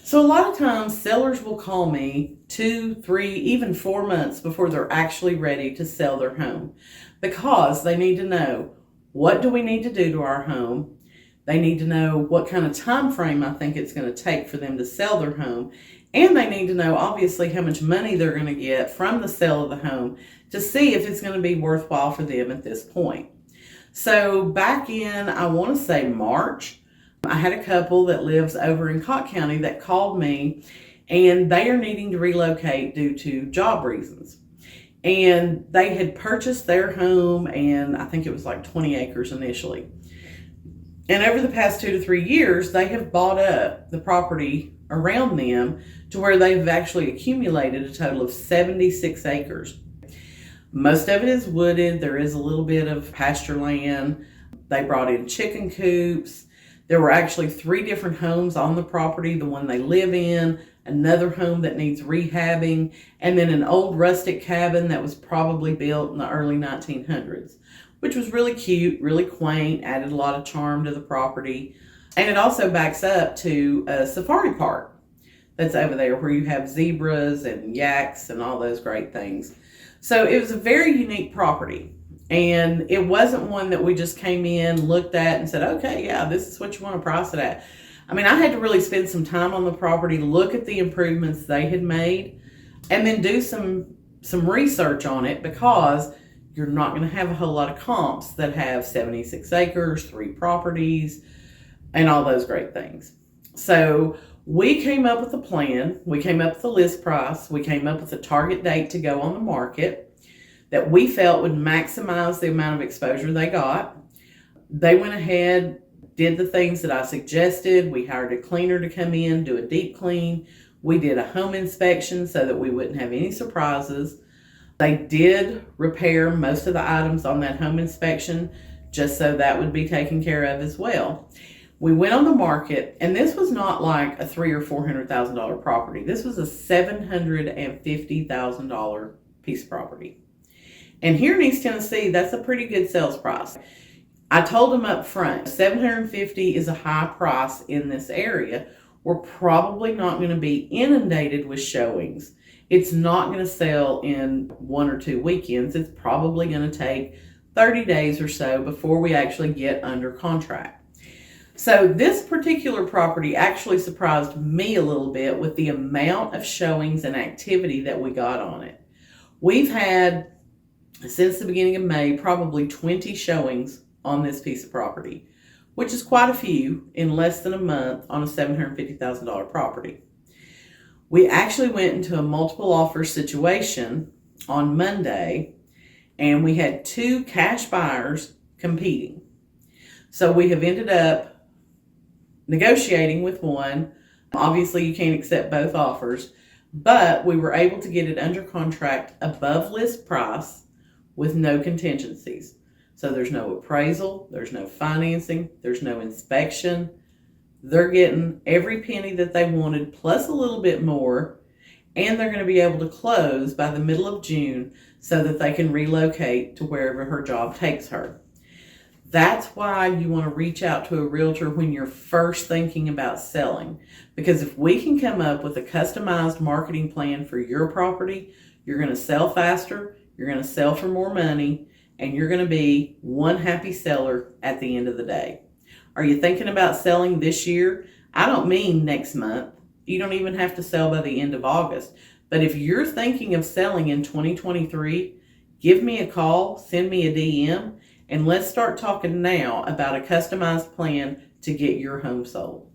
So a lot of times sellers will call me 2, 3, even 4 months before they're actually ready to sell their home because they need to know, what do we need to do to our home? They need to know what kind of time frame I think it's going to take for them to sell their home. And they need to know, obviously, how much money they're going to get from the sale of the home to see if it's going to be worthwhile for them at this point. So back in, I want to say March, I had a couple that lives over in Cott County that called me, and they are needing to relocate due to job reasons. And they had purchased their home, and I think it was like 20 acres initially. And over the past 2 to 3 years, they have bought up the property around them to where they've actually accumulated a total of 76 acres. Most of it is wooded. There is a little bit of pasture land. They brought in chicken coops. There were actually 3 different homes on the property, the one they live in, another home that needs rehabbing, and then an old rustic cabin that was probably built in the early 1900s, which was really cute, really quaint, added a lot of charm to the property. And it also backs up to a safari park that's over there where you have zebras and yaks and all those great things. So it was a very unique property. And it wasn't one that we just came in, looked at, and said, okay, yeah, this is what you want to price it at. I mean, I had to really spend some time on the property, look at the improvements they had made, and then do some research on it, because you're not going to have a whole lot of comps that have 76 acres, 3 properties, and all those great things. So we came up with a plan. We came up with a list price. We came up with a target date to go on the market that we felt would maximize the amount of exposure they got. They went ahead, did the things that I suggested. We hired a cleaner to come in, do a deep clean. We did a home inspection so that we wouldn't have any surprises. They did repair most of the items on that home inspection, just so that would be taken care of as well. We went on the market, and this was not like a $300,000 or $400,000 property. This was a $750,000 piece of property. And here in East Tennessee, that's a pretty good sales price. I told them up front, $750,000 is a high price in this area. We're probably not going to be inundated with showings. It's not going to sell in 1 or 2 weekends. It's probably going to take 30 days or so before we actually get under contract. So this particular property actually surprised me a little bit with the amount of showings and activity that we got on it. We've had, since the beginning of May, probably 20 showings on this piece of property, which is quite a few in less than a month on a $750,000 property. We actually went into a multiple offer situation on Monday, and we had 2 cash buyers competing. So we have ended up negotiating with one. Obviously, you can't accept both offers, but we were able to get it under contract above list price with no contingencies. So there's no appraisal, there's no financing, there's no inspection. They're getting every penny that they wanted plus a little bit more, and they're going to be able to close by the middle of June so that they can relocate to wherever her job takes her. That's why you want to reach out to a realtor when you're first thinking about selling, because if we can come up with a customized marketing plan for your property, you're going to sell faster, you're going to sell for more money, and you're going to be one happy seller at the end of the day. Are you thinking about selling this year? I don't mean next month. You don't even have to sell by the end of August. But if you're thinking of selling in 2023, give me a call, send me a DM, and let's start talking now about a customized plan to get your home sold.